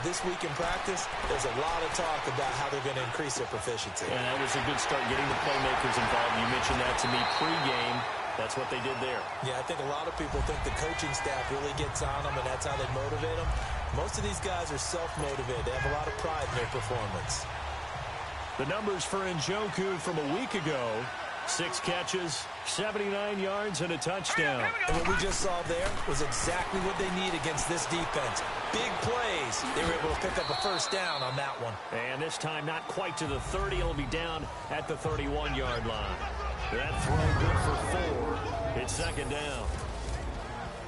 this week in practice, there's a lot of talk about how they're going to increase their proficiency. And that was a good start, getting the playmakers involved. You mentioned that to me pregame. That's what they did there. Yeah, I think a lot of people think the coaching staff really gets on them, and that's how they motivate them. Most of these guys are self-motivated. They have a lot of pride in their performance. The numbers for Njoku from a week ago: 6 catches, 79 yards, and a touchdown. And what we just saw there was exactly what they need against this defense. Big plays. They were able to pick up a first down on that one. And this time not quite to the 30. It'll be down at the 31-yard line. That throw good for 4. It's second down.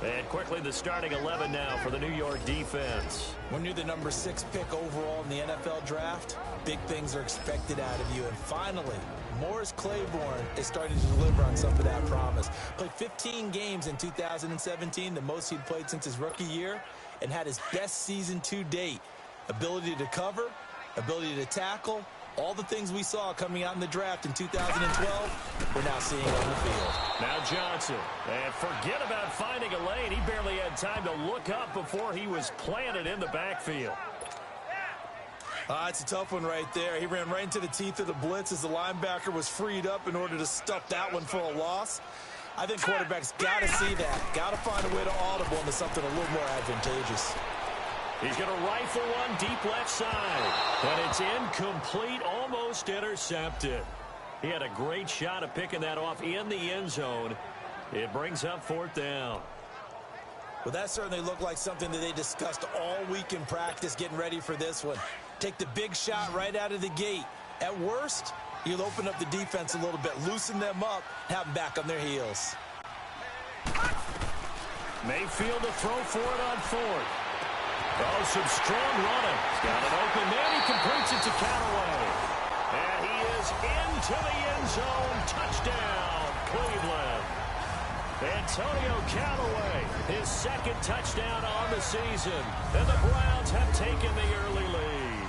And quickly the starting 11 now for the New York defense. When you're the number 6 pick overall in the NFL draft, big things are expected out of you. And finally, Morris Claiborne is starting to deliver on some of that promise. Played 15 games in 2017, the most he'd played since his rookie year, and had his best season to date. Ability to cover, ability to tackle, all the things we saw coming out in the draft in 2012, we're now seeing on the field. Now Johnson, and forget about finding a lane. He barely had time to look up before he was planted in the backfield. It's a tough one right there. He ran right into the teeth of the blitz as the linebacker was freed up in order to stuff that one for a loss. I think quarterbacks got to see that. Got to find a way to audible into something a little more advantageous. He's going to rifle one deep left side. And it's incomplete, almost intercepted. He had a great shot at picking that off in the end zone. It brings up 4th down. Well, that certainly looked like something that they discussed all week in practice, getting ready for this one. Take the big shot right out of the gate. At worst, you'll open up the defense a little bit, loosen them up, have them back on their heels. Mayfield to throw for it on 4th. Oh, some strong running. He's got it open. Then he completes it to Callaway. And he is into the end zone. Touchdown, Cleveland. Antonio Callaway, his 2nd touchdown on the season. And the Browns have taken the early lead.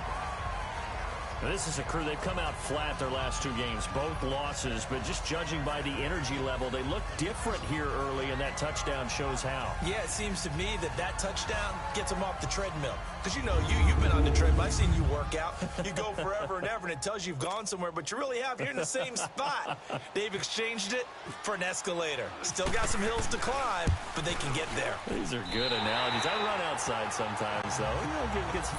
Now, this is a crew, they've come out flat their last 2 games, both losses, but just judging by the energy level, they look different here early, and that touchdown shows how. Yeah, it seems to me that touchdown gets them off the treadmill. Because, you know, you've been on the treadmill. I've seen you work out. You go forever and ever, and it tells you you've gone somewhere, but you really have. You're in the same spot. They've exchanged it for an escalator. Still got some hills to climb, but they can get there. These are good analogies. I run outside sometimes, though. You know, get some...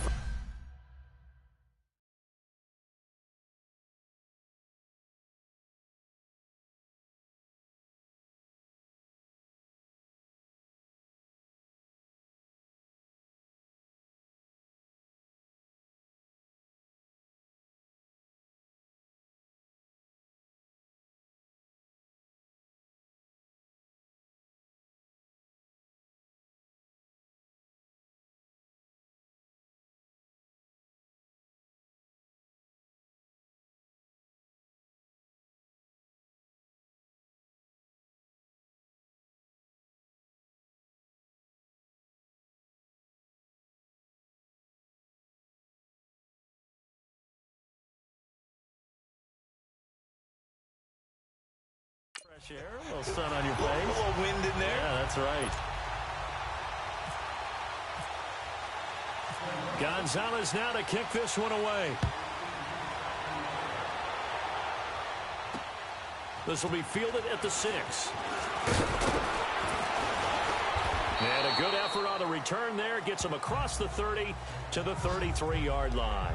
Fresh air, a little sun on your face. A little wind in there. Yeah, that's right. Gonzalez now to kick this one away. This will be fielded at the 6. And a good effort on the return there. Gets him across the 30 to the 33-yard line.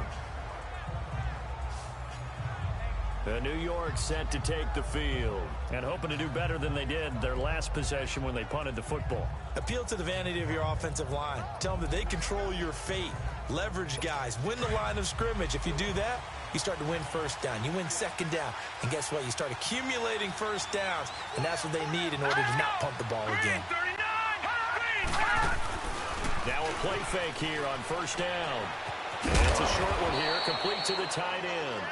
The New York set to take the field and hoping to do better than they did their last possession when they punted the football. Appeal to the vanity of your offensive line. Tell them that they control your fate. Leverage guys. Win the line of scrimmage. If you do that, you start to win first down. You win second down. And guess what? You start accumulating first downs. And that's what they need in order to not punt the ball again. Now a play fake here on first down. That's a short one here, complete to the tight end.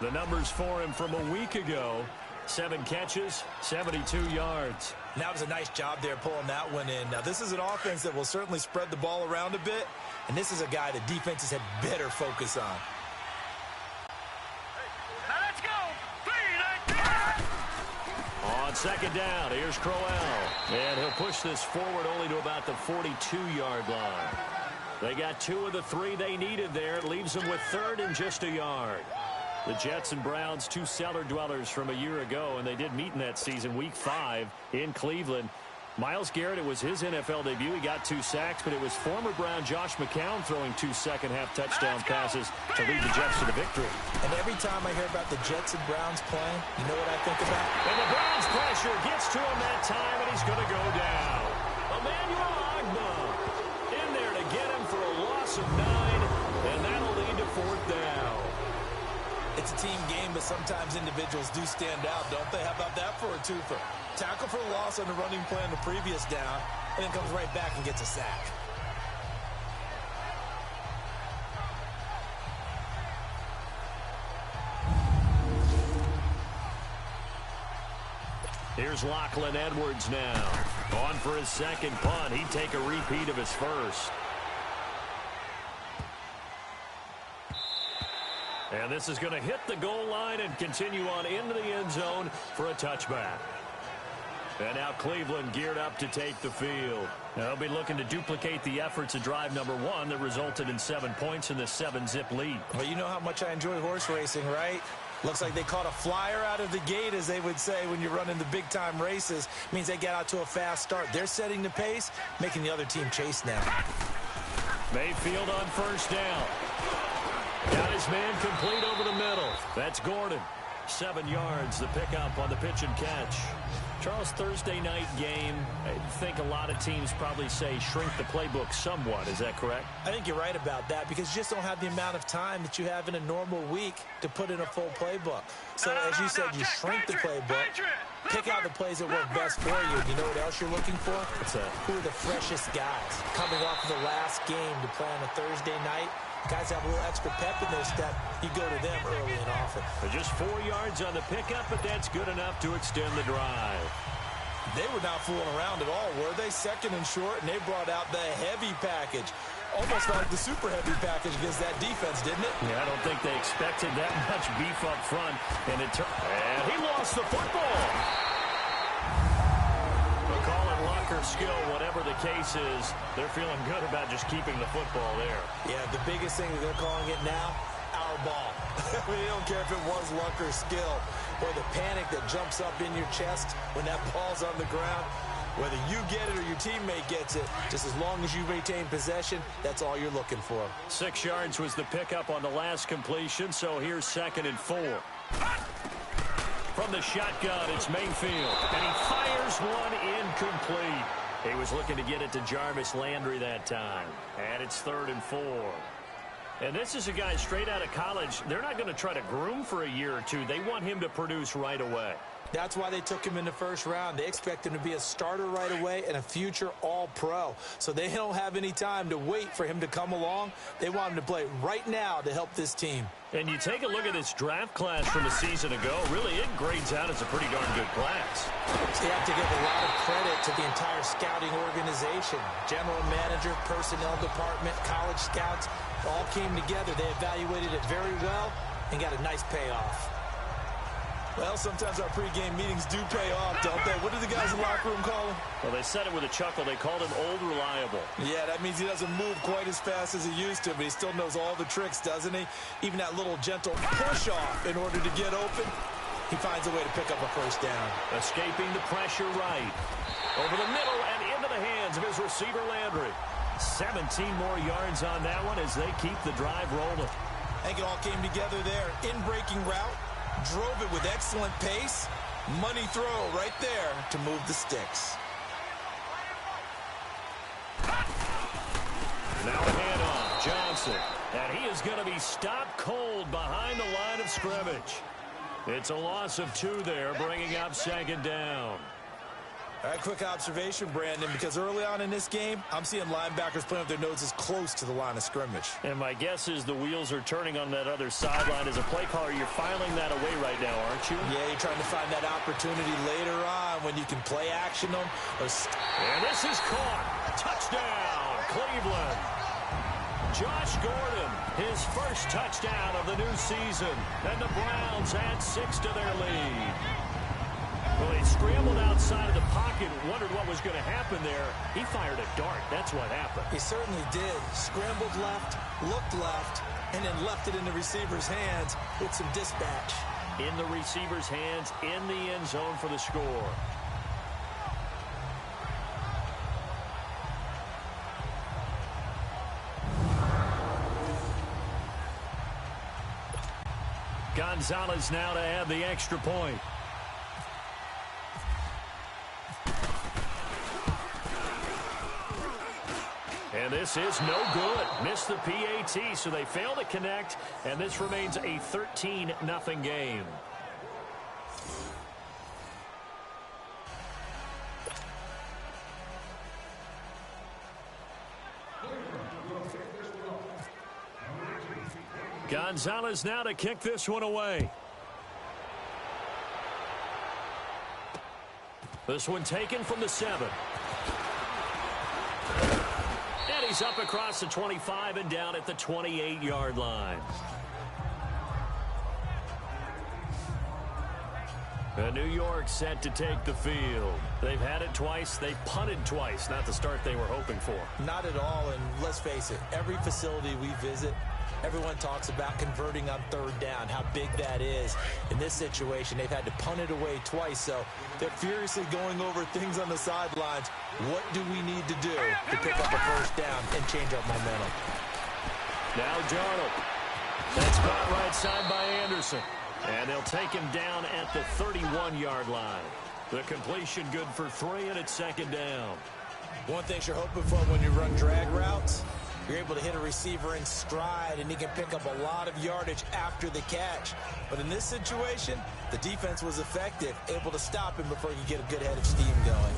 The numbers for him from a week ago: 7 catches, 72 yards. And that was a nice job there pulling that one in. Now, this is an offense that will certainly spread the ball around a bit, and this is a guy that defenses had better focus on. Now let's go. On second down, here's Crowell. And he'll push this forward only to about the 42-yard line. They got 2 of the 3 they needed there. It leaves them with 3rd and just a yard. The Jets and Browns, 2 cellar dwellers from a year ago, and they did meet in that season, Week 5 in Cleveland. Myles Garrett, it was his NFL debut. He got 2 sacks, but it was former Brown Josh McCown throwing 2 second-half touchdown passes to lead the Jets to the victory. And every time I hear about the Jets and Browns playing, you know what I think about? And the Browns pressure gets to him that time, and he's going to go down. Emmanuel Agba in there to get him for a loss of 9, and that'll lead to 4th down. It's a team game, but sometimes individuals do stand out, don't they? How about that for a twofer? Tackle for a loss on the running play on the previous down, and then comes right back and gets a sack. Here's Lachlan Edwards now. On for his second punt. He'd take a repeat of his first. And this is going to hit the goal line and continue on into the end zone for a touchback. And now Cleveland geared up to take the field. They'll be looking to duplicate the efforts of drive number 1 that resulted in 7 points in the 7-zip lead. Well, you know how much I enjoy horse racing, right? Looks like they caught a flyer out of the gate, as they would say when you're running the big-time races. Means they get out to a fast start. They're setting the pace, making the other team chase now. Mayfield on first down. Got his man complete over the middle. That's Gordon. 7 yards, the pickup on the pitch and catch. Charles, Thursday night game, I think a lot of teams probably say shrink the playbook somewhat. Is that correct? I think you're right about that, because you just don't have the amount of time that you have in a normal week to put in a full playbook. So, as you said, you shrink the playbook, pick out the plays that work best for you. You know what else you're looking for? What's that? Who are the freshest guys coming off of the last game to play on a Thursday night? Guys have a little extra pep in their step. You go to them early and often. Just 4 yards on the pickup, but that's good enough to extend the drive. They were not fooling around at all, were they? 2nd and short, and they brought out the heavy package. Almost like the super heavy package against that defense, didn't it? Yeah, I don't think they expected that much beef up front. And he lost the football. We'll call it luck or skill, whatever the case is. They're feeling good about just keeping the football there. Yeah, the biggest thing that they're calling it now, our ball. I mean, they don't care if it was luck or skill, or the panic that jumps up in your chest when that ball's on the ground. Whether you get it or your teammate gets it, just as long as you retain possession, that's all you're looking for. 6 yards was the pickup on the last completion, so here's 2nd and 4. From the shotgun, it's Mayfield, and he fires one incomplete. He was looking to get it to Jarvis Landry that time, and it's 3rd and 4. And this is a guy straight out of college. They're not going to try to groom for a year or two. They want him to produce right away. That's why they took him in the first round. They expect him to be a starter right away and a future all-pro. So they don't have any time to wait for him to come along. They want him to play right now to help this team. And you take a look at this draft class from a season ago. Really, it grades out as a pretty darn good class. So you have to give a lot of credit to the entire scouting organization. General manager, personnel department, college scouts, all came together. They evaluated it very well and got a nice payoff. Well, sometimes our pregame meetings do pay off, don't they? What do the guys in the locker room call him? Well, they said it with a chuckle. They called him Old Reliable. Yeah, that means he doesn't move quite as fast as he used to, but he still knows all the tricks, doesn't he? Even that little gentle push-off in order to get open. He finds a way to pick up a first down. Escaping the pressure right. Over the middle and into the hands of his receiver, Landry. 17 more yards on that one as they keep the drive rolling. I think it all came together there. In-breaking route. Drove it with excellent pace. Money throw right there to move the sticks. Now a handoff. Johnson. And he is going to be stopped cold behind the line of scrimmage. It's a loss of 2 there, bringing up 2nd down. All right, quick observation, Brandon, because early on in this game, I'm seeing linebackers playing with their noses close to the line of scrimmage. And my guess is the wheels are turning on that other sideline. As a play caller, you're filing that away right now, aren't you? Yeah, you're trying to find that opportunity later on when you can play action them. And this is caught. Touchdown, Cleveland. Josh Gordon, his first touchdown of the new season. And the Browns add 6 to their lead. Well, he scrambled outside of the pocket, wondered what was going to happen there. He fired a dart. That's what happened. He certainly did. Scrambled left, looked left, and then left it in the receiver's hands with some dispatch. In the receiver's hands, in the end zone for the score. Gonzalez now to add the extra point. And this is no good. Missed the PAT, so they fail to connect, and this remains a 13-0 game. Gonzalez now to kick this one away. This one taken from the 7. And he's up across the 25 and down at the 28-yard line. New York set to take the field. They've had it twice. They've punted twice. Not the start they were hoping for. Not at all, and let's face it, every facility we visit, everyone talks about converting on third down, how big that is. In this situation, they've had to punt it away twice, so they're furiously going over things on the sidelines. What do we need to do to pick up a first down and change our momentum? Now Darnold. That's caught right side by Anderson. And they'll take him down at the 31-yard line. The completion good for 3, and it's second down. One thing you're hoping for when you run drag routes, you're able to hit a receiver in stride, and he can pick up a lot of yardage after the catch. But in this situation, the defense was effective, able to stop him before he could get a good head of steam going.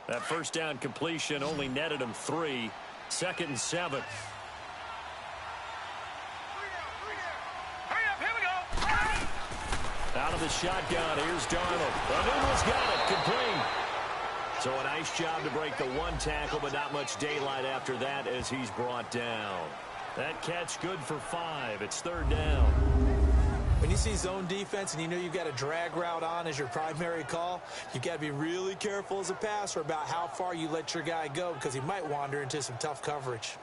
That first down completion only netted him 3. 2nd and 7. Out of the shotgun, here's Darnold. Darnold's got it, complete. So a nice job to break the 1 tackle, but not much daylight after that as he's brought down. That catch good for 5. It's 3rd down. When you see zone defense and you know you've got a drag route on as your primary call, you've got to be really careful as a passer about how far you let your guy go because he might wander into some tough coverage.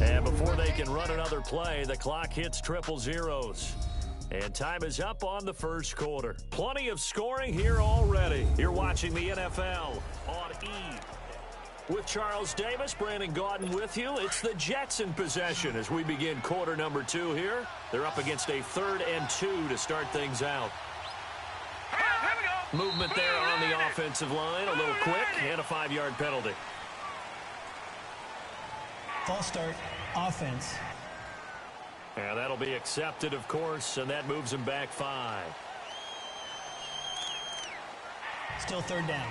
And before they can run another play, the clock hits triple zeros. And time is up on the first quarter. Plenty of scoring here already. You're watching the NFL on E. With Charles Davis, Brandon Gaudin with you. It's the Jets in possession as we begin quarter number 2 here. They're up against a 3rd and 2 to start things out. Movement there on the offensive line. A little quick and a 5-yard penalty. False start, offense. And that'll be accepted, of course, and that moves him back 5. Still 3rd down.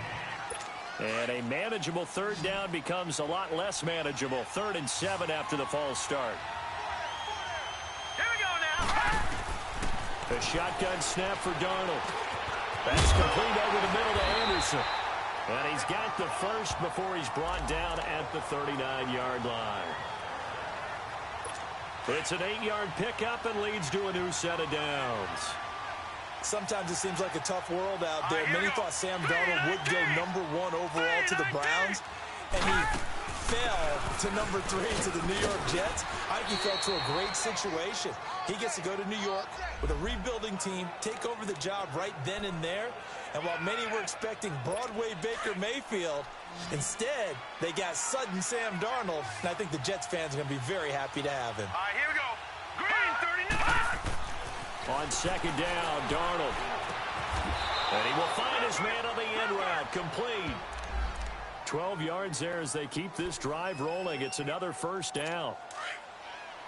And a manageable 3rd down becomes a lot less manageable. 3rd and 7 after the false start. Here we go now. A shotgun snap for Darnold. That's complete over the middle to Anderson. And he's got the first before he's brought down at the 39-yard line. It's an 8-yard pickup and leads to a new set of downs. Sometimes it seems like a tough world out there. Many thought Sam Darnold would go #1 overall to the Browns, and he fell to #3 to the New York Jets. I think he fell to a great situation. He gets to go to New York with a rebuilding team, take over the job right then and there. And while many were expecting Broadway Baker Mayfield, instead they got sudden Sam Darnold. And I think the Jets fans are going to be very happy to have him. All right, here we go. Green 39. On 2nd down, Darnold. And he will find his man on the end route, complete. 12 yards there as they keep this drive rolling. It's another first down.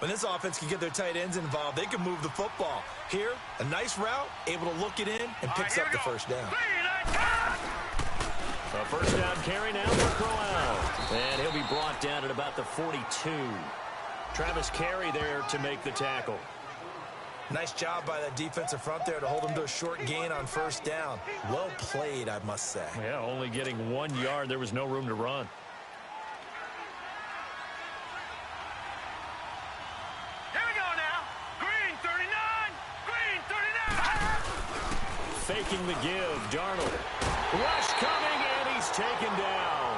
When this offense can get their tight ends involved, they can move the football. Here, a nice route, able to look it in, and picks up the first down. A first down carry now for Crowell. And he'll be brought down at about the 42. Travis Carey there to make the tackle. Nice job by that defensive front there to hold him to a short gain on first down. Well played, I must say. Yeah, only getting 1 yard. There was no room to run. Faking the give, Darnold. Rush coming, and he's taken down.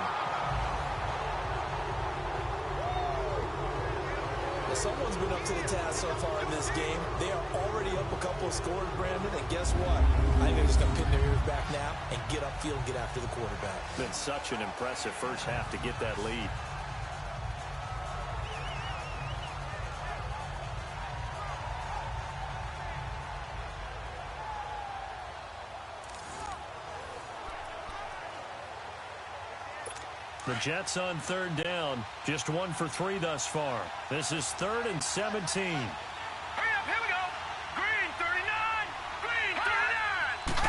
Well, someone's been up to the task so far in this game. They are already up a couple of scores, Brandon, and guess what? I think they're just going to pin their ears back now and get upfield and get after the quarterback. Been such an impressive first half to get that lead. The Jets on third down. Just 1 for 3 thus far. This is 3rd and 17. Hurry up, here we go. Green 39. Green 39.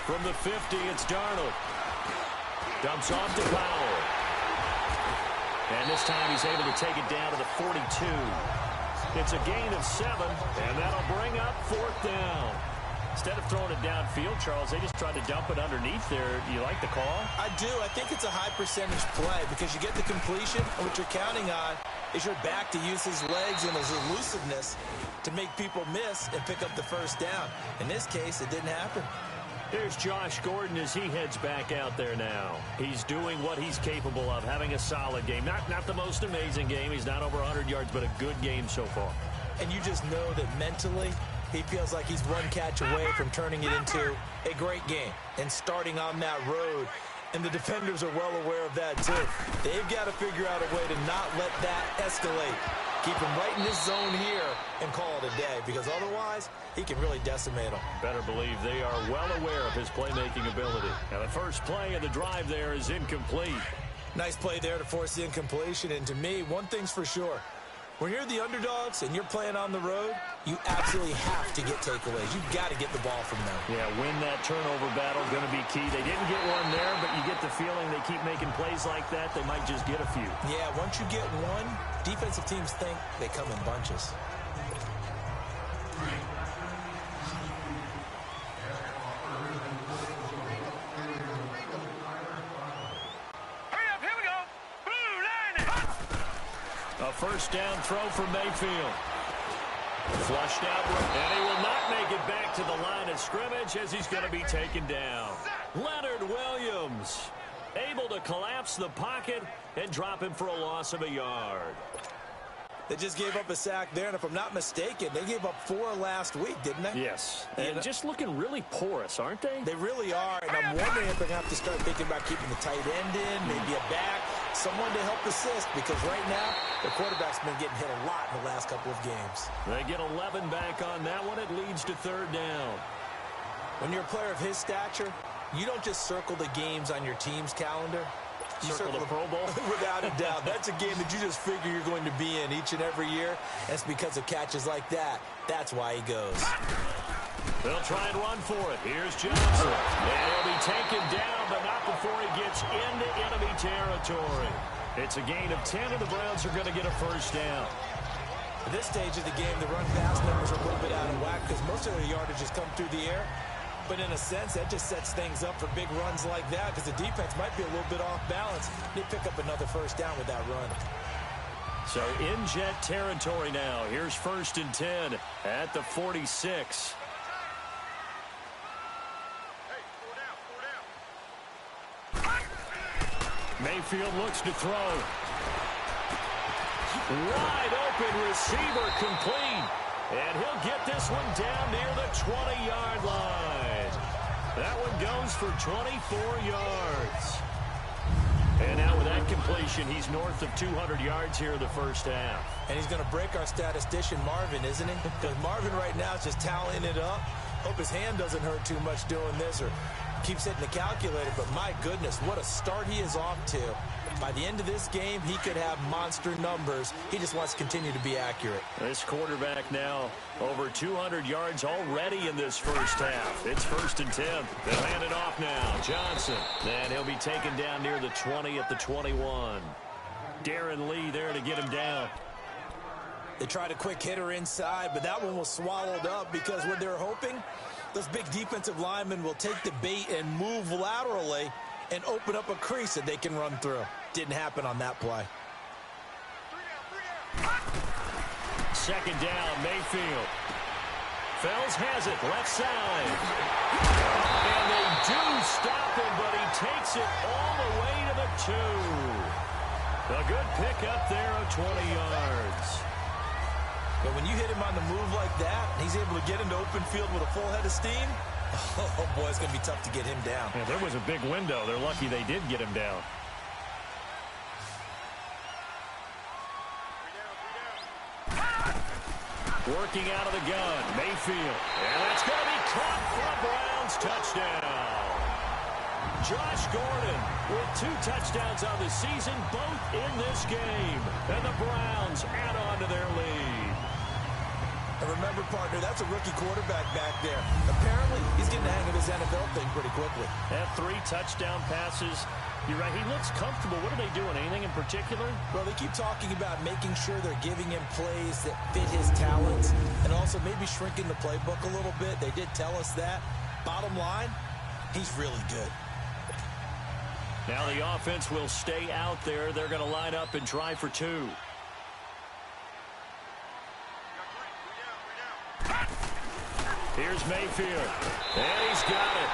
From the 50, it's Darnold. Dumps off to Powell. And this time he's able to take it down to the 42. It's a gain of 7, and that'll bring up 4th down. Instead of throwing it downfield, Charles, they just tried to dump it underneath there. Do you like the call? I do. I think it's a high percentage play because you get the completion, and what you're counting on is your back to use his legs and his elusiveness to make people miss and pick up the first down. In this case, it didn't happen. There's Josh Gordon as he heads back out there now. He's doing what he's capable of, having a solid game. Not the most amazing game. He's not over 100 yards, but a good game so far. And you just know that mentally, he feels like he's one catch away from turning it into a great game and starting on that road. And the defenders are well aware of that, too. They've got to figure out a way to not let that escalate. Keep him right in this zone here and call it a day, because otherwise he can really decimate them. Better believe they are well aware of his playmaking ability. Now, the first play of the drive there is incomplete. Nice play there to force the incompletion. And to me, one thing's for sure. When you're the underdogs and you're playing on the road, you absolutely have to get takeaways. You've got to get the ball from them. Yeah, win that turnover battle, going to be key. They didn't get one there, but you get the feeling they keep making plays like that, they might just get a few. Yeah, once you get one, defensive teams think they come in bunches. A first down throw for Mayfield. Flushed out, and he will not make it back to the line of scrimmage as he's going to be taken down. Leonard Williams able to collapse the pocket and drop him for a loss of a yard. They just gave up a sack there, and if I'm not mistaken, they gave up 4 last week, didn't they? Yes, and just looking really porous, aren't they? They really are, and I'm wondering if they're going to have to start thinking about keeping the tight end in, maybe a back, someone to help assist, because right now, the quarterback's been getting hit a lot in the last couple of games. They get 11 back on that one. It leads to third down. When you're a player of his stature, you don't just circle the games on your team's calendar. You circle the Pro Bowl? Without a doubt. That's a game that you just figure you're going to be in each and every year. That's because of catches like that. That's why he goes. They'll try and run for it. Here's Johnson. And he'll be taken down, but not before he gets into enemy territory. It's a gain of 10, and the Browns are going to get a first down. At this stage of the game, the run-pass numbers are a little bit out of whack because most of their yardage has come through the air. But in a sense, that just sets things up for big runs like that because the defense might be a little bit off balance. They pick up another first down with that run. So in Jet territory now. Here's 1st and 10 at the 46. Mayfield looks to throw. Wide open receiver complete. And he'll get this one down near the 20-yard line. That one goes for 24 yards. And now with that completion, he's north of 200 yards here in the first half. And he's going to break our statistician, Marvin, isn't he? Because Marvin right now is just tallying it up. Hope his hand doesn't hurt too much doing this or keeps hitting the calculator. But my goodness, what a start he is off to. By the end of this game, he could have monster numbers. He just wants to continue to be accurate. This quarterback now over 200 yards already in this first half. It's 1st and 10. They'll hand it off now. Johnson. And he'll be taken down near the 20 at the 21. Darren Lee there to get him down. They tried a quick hitter inside, but that one was swallowed up because what they're hoping, those big defensive linemen will take the bait and move laterally and open up a crease that they can run through. Didn't happen on that play. 2nd down, Mayfield. Fells has it, left side. And they do stop him, but he takes it all the way to the 2. A good pickup there of 20 yards. But when you hit him on the move like that, and he's able to get into open field with a full head of steam, oh boy, it's going to be tough to get him down. Yeah, there was a big window. They're lucky they did get him down. Working out of the gun, Mayfield. And that's going to be caught for a Browns touchdown. Josh Gordon with 2 touchdowns on the season, both in this game. And the Browns add on to their lead. And remember, partner, that's a rookie quarterback back there. Apparently, he's getting the hang of his NFL thing pretty quickly. Had 3 touchdown passes. You're right, he looks comfortable. What are they doing? Anything in particular? Well, they keep talking about making sure they're giving him plays that fit his talents and also maybe shrinking the playbook a little bit. They did tell us that. Bottom line, he's really good. Now the offense will stay out there. They're going to line up and try for 2. Here's Mayfield. And he's got it.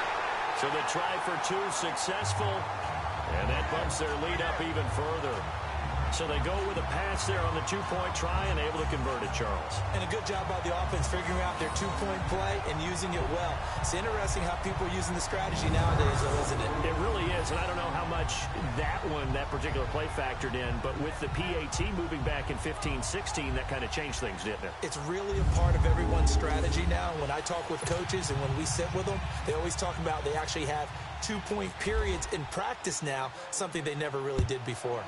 So the try for 2 successful. And that bumps their lead up even further. So they go with a pass there on the 2-point try and able to convert it, Charles. And a good job by the offense figuring out their 2-point play and using it well. It's interesting how people are using the strategy nowadays, though, isn't it? It really is, and I don't know how much that particular play factored in, but with the PAT moving back in 15-16, that kind of changed things, didn't it? It's really a part of everyone's strategy now. When I talk with coaches and when we sit with them, they always talk about they actually have 2-point periods in practice now, something they never really did before.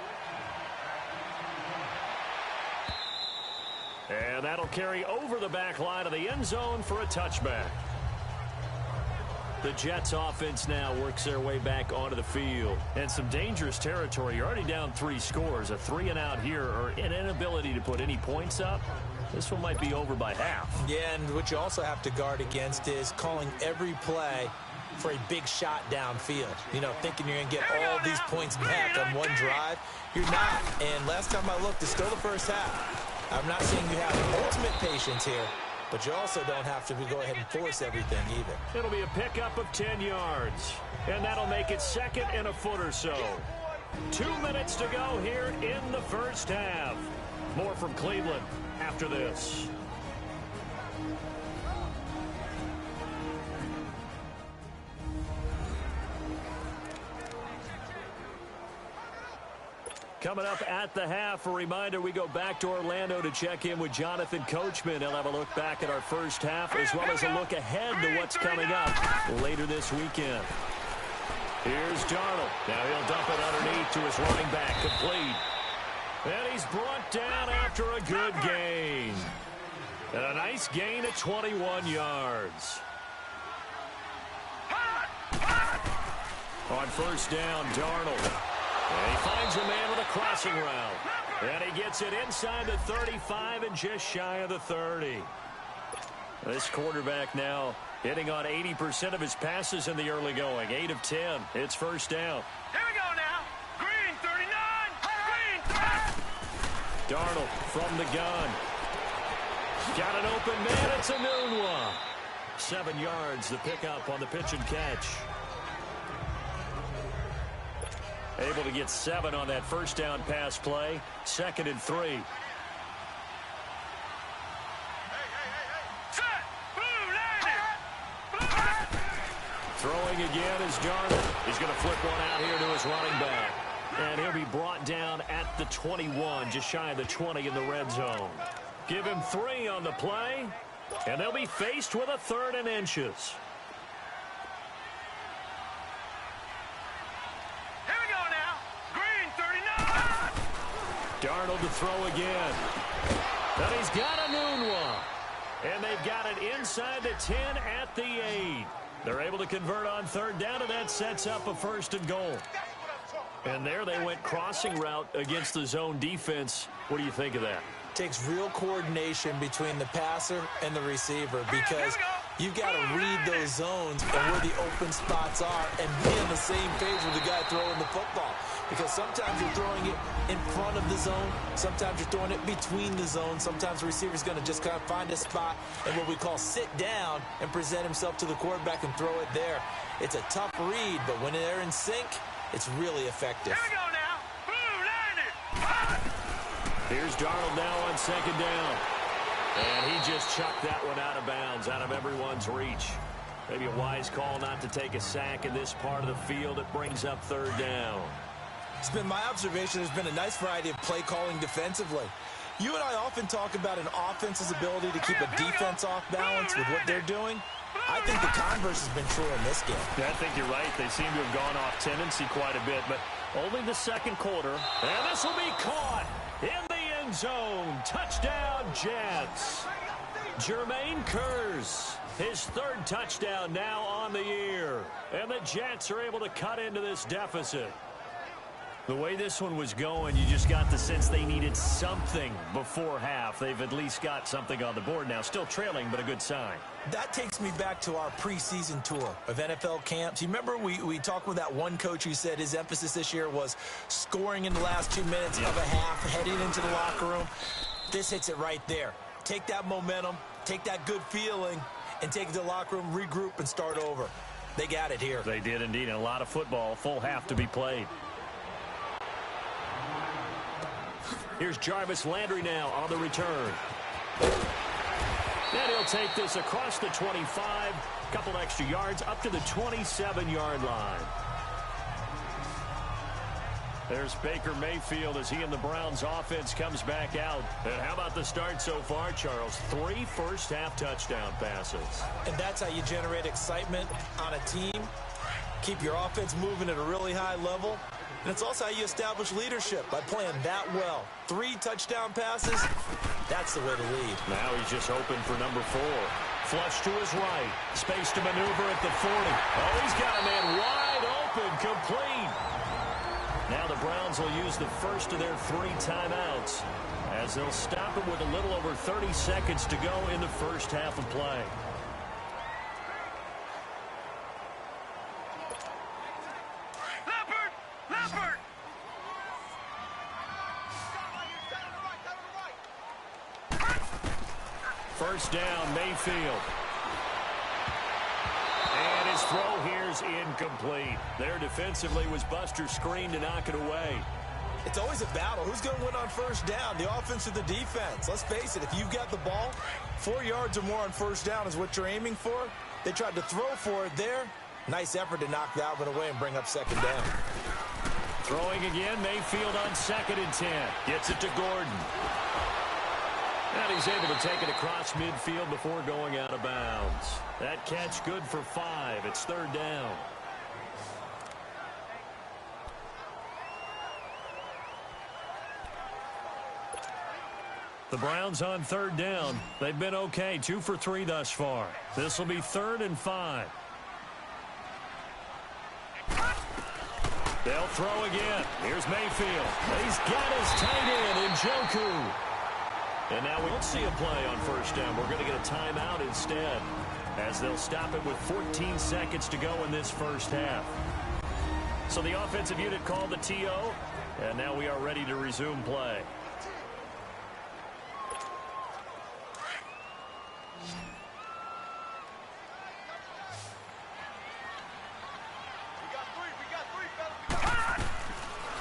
And that'll carry over the back line of the end zone for a touchback. The Jets offense now works their way back onto the field. And some dangerous territory. You're already down 3 scores. A 3-and-out here or an inability to put any points up. This one might be over by half. Yeah, and what you also have to guard against is calling every play for a big shot downfield. You know, thinking you're going to get all these points back on one drive. You're not. And last time I looked, it's still the first half. I'm not saying you have ultimate patience here, but you also don't have to go ahead and force everything either. It'll be a pickup of 10 yards, and that'll make it 2nd and a foot or so. 2 minutes to go here in the first half. More from Cleveland after this. Coming up at the half, a reminder, we go back to Orlando to check in with Jonathan Coachman. He'll have a look back at our first half as well as a look ahead to what's coming up later this weekend. Here's Darnold. Now he'll dump it underneath to his running back, complete. And he's brought down after a good gain. And a nice gain of 21 yards. On first down, Darnold. And he finds a man with a crossing route. And he gets it inside the 35 and just shy of the 30. This quarterback now hitting on 80% of his passes in the early going. 8 of 10. It's first down. Here we go now. Green 39. Green 30. Darnold from the gun. Got an open man. It's a Nunwa. 7 yards, the pickup on the pitch and catch. Able to get 7 on that first down pass play. 2nd and 3. Set. Blue landing. Throwing again is Darnold. He's going to flip one out here to his running back. And he'll be brought down at the 21, just shy of the 20 in the red zone. Give him 3 on the play, and they'll be faced with a 3rd and inches. Here we go now. Green 39. Darnold to throw again. And he's got a noon one. And they've got it inside the 10 at the 8. They're able to convert on third down, and that sets up a 1st and goal. And there they went crossing route against the zone defense. What do you think of that? Takes real coordination between the passer and the receiver because you've got to read those zones and where the open spots are and be on the same page with the guy throwing the football. Because sometimes you're throwing it in front of the zone. Sometimes you're throwing it between the zones. Sometimes the receiver's going to just kind of find a spot and what we call sit down and present himself to the quarterback and throw it there. It's a tough read, but when they're in sync, it's really effective. Here we go now. Here's Darnold now on 2nd down. And he just chucked that one out of bounds, out of everyone's reach. Maybe a wise call not to take a sack in this part of the field. It brings up 3rd down. It's been my observation there's been a nice variety of play calling defensively. You and I often talk about an offense's ability to keep a defense off balance with what they're doing. I think the converse has been true in this game. Yeah, I think you're right. They seem to have gone off tendency quite a bit, but only the 2nd quarter. And this will be caught in the end zone. Touchdown, Jets. Jermaine Kearse, his 3rd touchdown now on the year. And the Jets are able to cut into this deficit. The way this one was going, you just got the sense they needed something before half. They've at least got something on the board now. Still trailing, but a good sign. That takes me back to our preseason tour of NFL camps. You remember we talked with that one coach who said his emphasis this year was scoring in the last 2 minutes of a half, heading into the locker room. This hits it right there. Take that momentum, take that good feeling, and take it to the locker room, regroup, and start over. They got it here. They did indeed, and a lot of football, full half to be played. Here's Jarvis Landry now on the return. And he'll take this across the 25, couple extra yards up to the 27-yard line. There's Baker Mayfield as he and the Browns offense comes back out. And how about the start so far, Charles? 3 first-half touchdown passes. And that's how you generate excitement on a team. Keep your offense moving at a really high level. And it's also how you establish leadership, by playing that well. 3 touchdown passes, that's the way to lead. Now he's just open for number 4. Flush to his right. Space to maneuver at the 40. Oh, he's got a man wide open, complete. Now the Browns will use the first of their 3 timeouts as they'll stop it with a little over 30 seconds to go in the first half of play. First down, Mayfield. And his throw here's incomplete. There defensively was Buster screen to knock it away. It's always a battle. Who's going to win on first down, the offense or the defense? Let's face it, if you've got the ball, 4 yards or more on first down is what you're aiming for. They tried to throw for it there. Nice effort to knock that one away and bring up 2nd down. Throwing again, Mayfield on 2nd and 10. Gets it to Gordon. And he's able to take it across midfield before going out of bounds. That catch good for 5. It's 3rd down. The Browns on 3rd down. They've been okay, 2 for 3 thus far. This will be 3rd and 5. They'll throw again. Here's Mayfield. He's got his tight end, Njoku. And now we won't see a play on first down. We're going to get a timeout instead, as they'll stop it with 14 seconds to go in this first half. So the offensive unit called the TO, and now we are ready to resume play.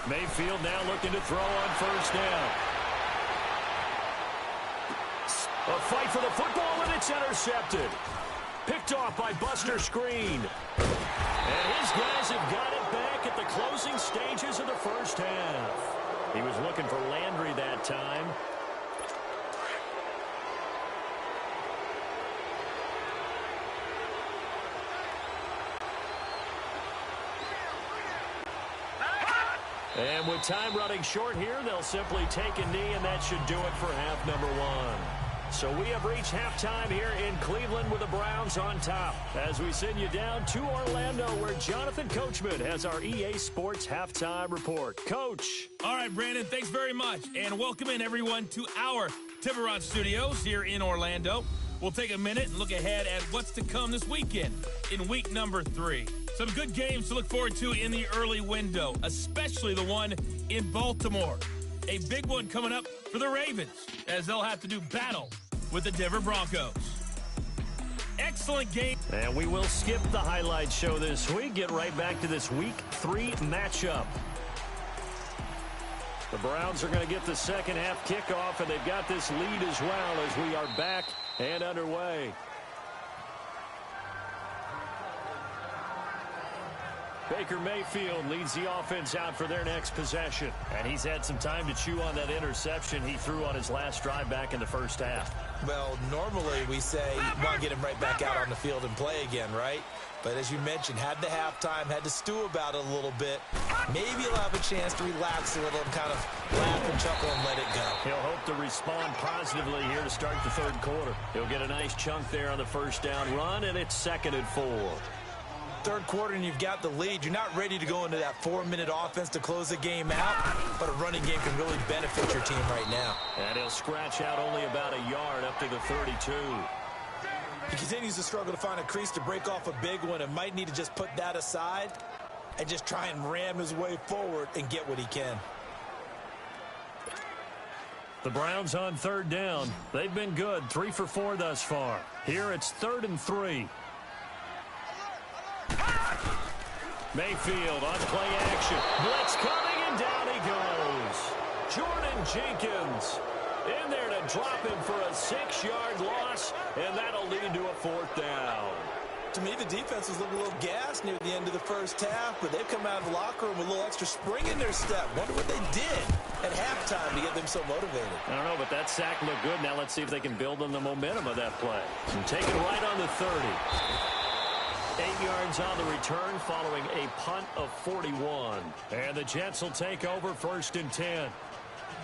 Mayfield now looking to throw on first down. A fight for the football, and it's intercepted. Picked off by Buster Screen. And his guys have got it back at the closing stages of the first half. He was looking for Landry that time. And with time running short here, they'll simply take a knee, and that should do it for half number one. So we have reached halftime here in Cleveland with the Browns on top. As we send you down to Orlando, where Jonathan Coachman has our EA Sports Halftime Report. Coach. All right, Brandon, thanks very much. And welcome in, everyone, to our Tiburon Studios here in Orlando. We'll take a minute and look ahead at what's to come this weekend in week number 3. Some good games to look forward to in the early window, especially the one in Baltimore. A big one coming up for the Ravens, as they'll have to do battle with the Denver Broncos. Excellent game. And we will skip the highlight show this week. Get right back to this week 3 matchup. The Browns are going to get the second half kickoff, and they've got this lead as well as we are back and underway. Baker Mayfield leads the offense out for their next possession. And he's had some time to chew on that interception he threw on his last drive back in the first half. Well, normally we say you want to get him right back out on the field and play again, right? But as you mentioned, had the halftime, had to stew about it a little bit. Maybe he'll have a chance to relax a little and kind of laugh and chuckle and let it go. He'll hope to respond positively here to start the third quarter. He'll get a nice chunk there on the first down run, and it's 2nd and 4. Third quarter and you've got the lead. You're not ready to go into that 4-minute offense to close the game out, but a running game can really benefit your team right now. And he'll scratch out only about a yard up to the 32. He continues to struggle to find a crease to break off a big one and might need to just put that aside and just try and ram his way forward and get what he can. The Browns on third down. They've been good, 3 for 4 thus far. Here it's 3rd and 3. Mayfield on play action. Blitz coming, and down he goes. Jordan Jenkins in there to drop him for a 6-yard loss, and that'll lead to a 4th down. To me, the defense was looking a little gassed near the end of the first half, but they've come out of the locker room with a little extra spring in their step. Wonder what they did at halftime to get them so motivated. I don't know, but that sack looked good. Now let's see if they can build on the momentum of that play. And take it right on the 30. 8 yards on the return following a punt of 41. And the Jets will take over 1st and 10.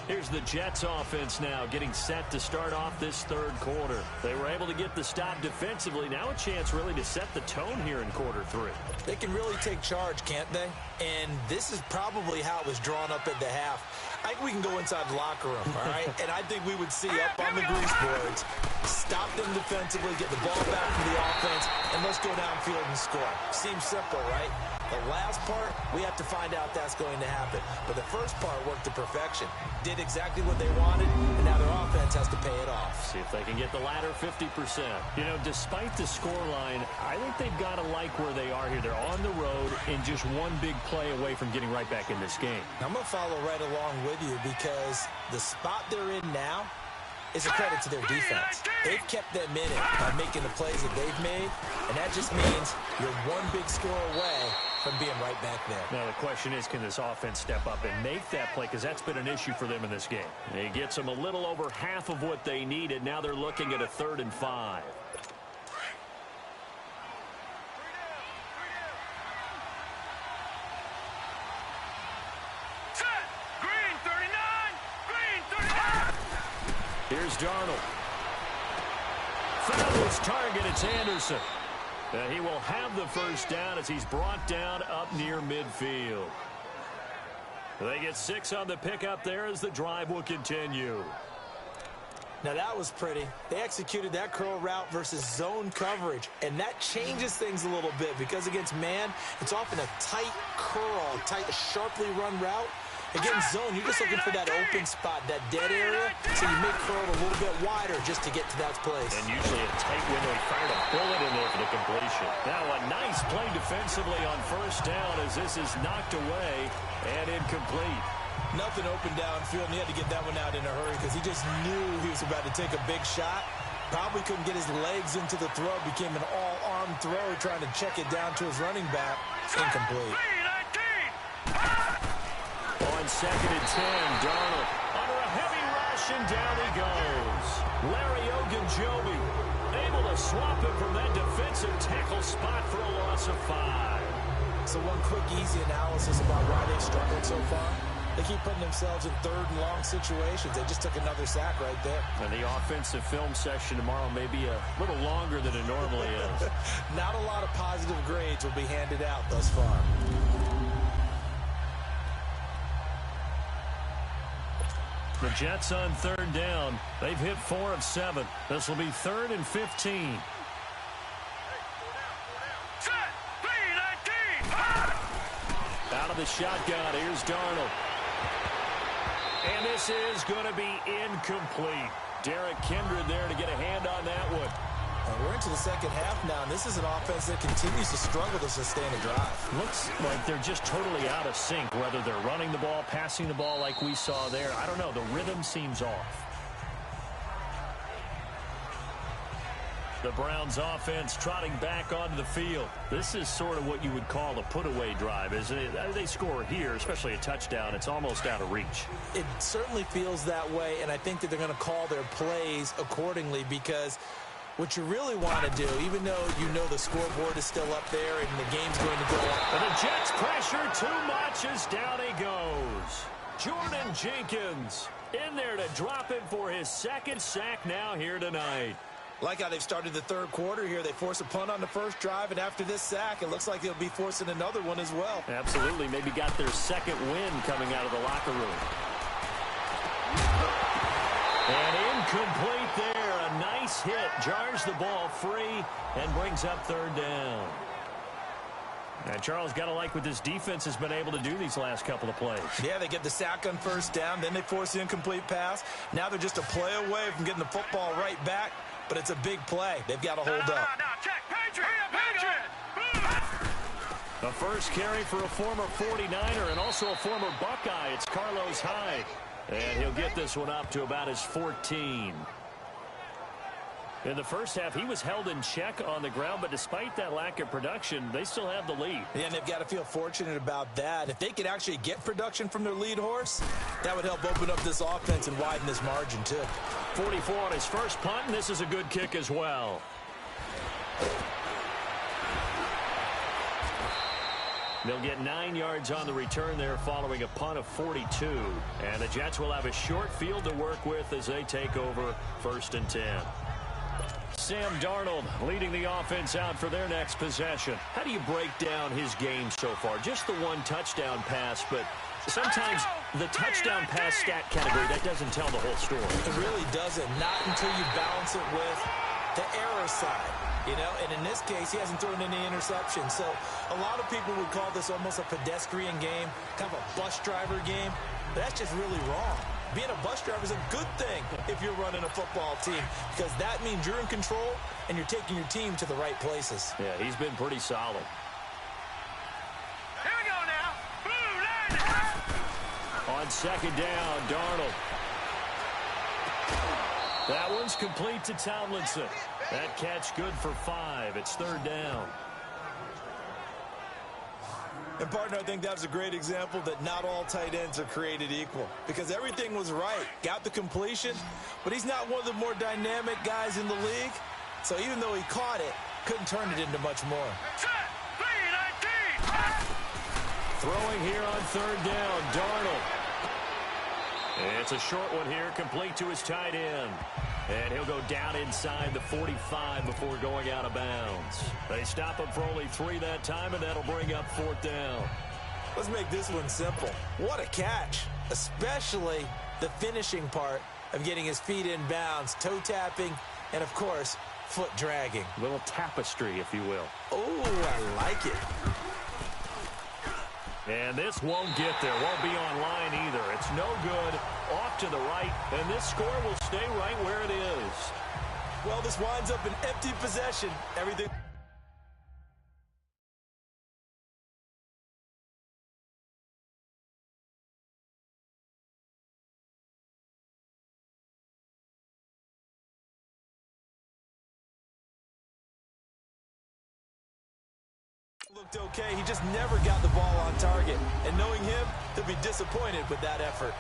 Here's the Jets offense now getting set to start off this third quarter. They were able to get the stop defensively. Now a chance really to set the tone here in quarter 3. They can really take charge, can't they? And this is probably how it was drawn up at the half. I think we can go inside the locker room, all right? And I think we would see up on the grease boards, stop them defensively, get the ball back from the offense, and let's go downfield and score. Seems simple, right? The last part, we have to find out that's going to happen. But the first part worked to perfection. Did exactly what they wanted, and now their offense has to pay it off. See if they can get the latter 50%. You know, despite the scoreline, I think they've got to like where they are here. They're on the road and just one big play away from getting right back in this game. I'm going to follow right along with you because the spot they're in now is a credit to their defense. They've kept them in it by making the plays that they've made, and that just means you're one big score away from being right back there. Now the question is, can this offense step up and make that play? Because that's been an issue for them in this game. It gets them a little over half of what they needed. Now they're looking at a 3rd and 5. Green 39! Green 39! Here's Darnold. Found his target. It's Anderson. And he will have the first down as he's brought down up near midfield. They get 6 on the pickup there as the drive will continue. Now that was pretty. They executed that curl route versus zone coverage, and that changes things a little bit because against man, it's often a tight curl, tight, sharply run route. Against zone, you're just looking for that open spot, that dead area, so you make curl a little bit wider just to get to that place. And usually a tight window. He fired a bullet in there for the completion. Now a nice play defensively on first down as this is knocked away and incomplete. Nothing open downfield, and he had to get that one out in a hurry because he just knew he was about to take a big shot. Probably couldn't get his legs into the throw. Became an all-arm throw, trying to check it down to his running back. Incomplete. On 2nd and 10, Darnold under a heavy rush, and down he goes. Larry Ogunjobi able to swap him from that defensive tackle spot for a loss of 5. So one quick, easy analysis about why they've struggled so far. They keep putting themselves in third and long situations. They just took another sack right there. And the offensive film session tomorrow may be a little longer than it normally is. Not a lot of positive grades will be handed out thus far. The Jets on third down. They've hit 4 of 7. This will be 3rd and 15. Out of the shotgun, here's Darnold. And this is going to be incomplete. Derek Kindred there to get a hand on that one. And we're into the second half now, and this is an offense that continues to struggle to sustain a drive. Looks like they're just totally out of sync, whether they're running the ball, passing the ball like we saw there. I don't know. The rhythm seems off. The Browns offense trotting back onto the field. This is sort of what you would call a put-away drive, isn't it? They score here, especially a touchdown. It's almost out of reach. It certainly feels that way, and I think that they're going to call their plays accordingly, because what you really want to do, even though you know the scoreboard is still up there and the game's going to go on. And the Jets pressure too much as down he goes. Jordan Jenkins in there to drop him for his second sack now here tonight. Like how they've started the third quarter here. They force a punt on the first drive, and after this sack, it looks like they'll be forcing another one as well. Absolutely. Maybe got their second win coming out of the locker room. And incomplete there. A nice hit. Jars the ball free and brings up third down. Now, Charles, got to like what this defense has been able to do these last couple of plays. Yeah, they get the sack on first down, then they force the incomplete pass. Now they're just a play away from getting the football right back, but it's a big play. They've got to hold up. Now check, Patriot, Patriot. A first carry for a former 49er and also a former Buckeye. It's Carlos Hyde. And he'll get this one up to about his 14. In the first half, he was held in check on the ground, but despite that lack of production, they still have the lead. Yeah, and they've got to feel fortunate about that. If they could actually get production from their lead horse, that would help open up this offense and widen this margin, too. 44 on his first punt, and this is a good kick as well. They'll get 9 yards on the return there following a punt of 42. And the Jets will have a short field to work with as they take over 1st and 10. Sam Darnold leading the offense out for their next possession. How do you break down his game so far? Just the one touchdown pass, but sometimes the touchdown pass stat category, that doesn't tell the whole story. It really doesn't. Not until you balance it with the error side. You know, and in this case, he hasn't thrown any interceptions. So a lot of people would call this almost a pedestrian game, kind of a bus driver game. But that's just really wrong. Being a bus driver is a good thing if you're running a football team, because that means you're in control and you're taking your team to the right places. Yeah, he's been pretty solid. Here we go now. Blue line. On second down, Darnold. That one's complete to Tomlinson. That catch good for 5. It's 3rd down. And, partner, I think that was a great example that not all tight ends are created equal, because everything was right. Got the completion, but he's not one of the more dynamic guys in the league. So even though he caught it, couldn't turn it into much more. Set. 3-19. Throwing here on 3rd down, Darnold. It's a short one here, complete to his tight end. And he'll go down inside the 45 before going out of bounds. They stop him for only 3 that time, and that'll bring up 4th down. Let's make this one simple. What a catch, especially the finishing part of getting his feet in bounds, toe tapping, and, of course, foot dragging. A little tapestry, if you will. Oh, I like it. And this won't get there. Won't be on line either. It's no good. Off to the right. And this score will stay right where it is. Well, this winds up an empty possession. Everything looked okay. He just never got the ball on target. And knowing him, he'll be disappointed with that effort.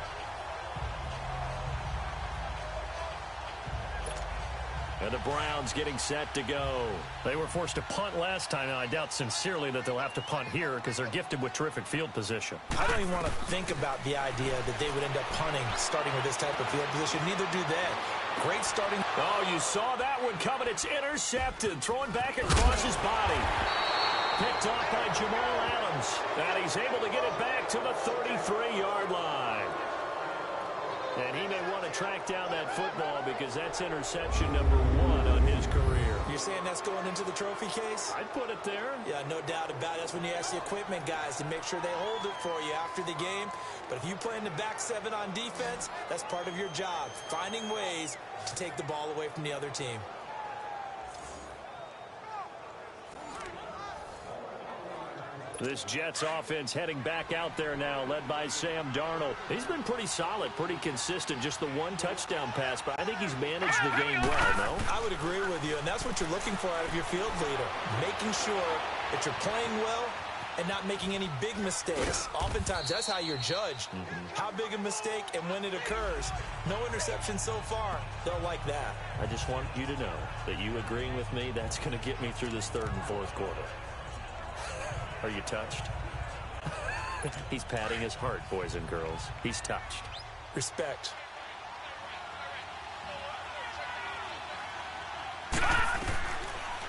And the Browns getting set to go. They were forced to punt last time, and I doubt sincerely that they'll have to punt here because they're gifted with terrific field position. I don't even want to think about the idea that they would end up punting starting with this type of field position. Neither do they. Great starting. Oh, you saw that one coming. It's intercepted. Throwing back across his body. Picked off by Jamal Adams. And he's able to get it back to the 33-yard line. And he may want to track down that football because that's interception number 1 on his career. You're saying that's going into the trophy case? I'd put it there. Yeah, no doubt about it. That's when you ask the equipment guys to make sure they hold it for you after the game. But if you play in the back 7 on defense, that's part of your job, finding ways to take the ball away from the other team. This Jets offense heading back out there now, led by Sam Darnold. He's been pretty solid, pretty consistent. Just the 1 touchdown pass, but I think he's managed the game well, no? I would agree with you, and that's what you're looking for out of your field leader. Making sure that you're playing well and not making any big mistakes. Oftentimes, that's how you're judged. How big a mistake and when it occurs. No interception so far. They'll like that. I just want you to know that you agreeing with me, that's going to get me through this 3rd and 4th quarter. Are you touched? He's patting his heart, boys and girls. He's touched. Respect.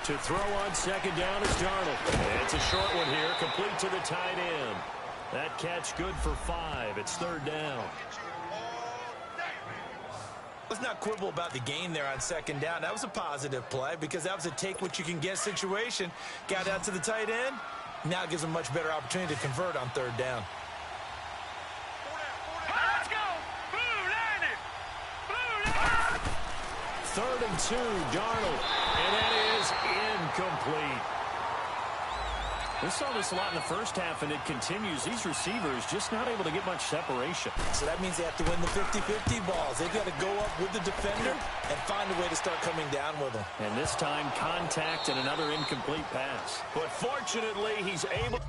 To throw on 2nd down is Darnold. It's a short one here, complete to the tight end. That catch good for 5. It's 3rd down. Let's not quibble about the gain there on 2nd down. That was a positive play because that was a take-what-you-can-get situation. Got out to the tight end. Now it gives them a much better opportunity to convert on 3rd down. Let's go! Blue landed! Blue landed! 3rd and 2, Darnold. And that is incomplete. We saw this a lot in the first half, and it continues. These receivers just not able to get much separation. So that means they have to win the 50-50 balls. They've got to go up with the defender and find a way to start coming down with them. And this time, contact and another incomplete pass. But fortunately, he's able...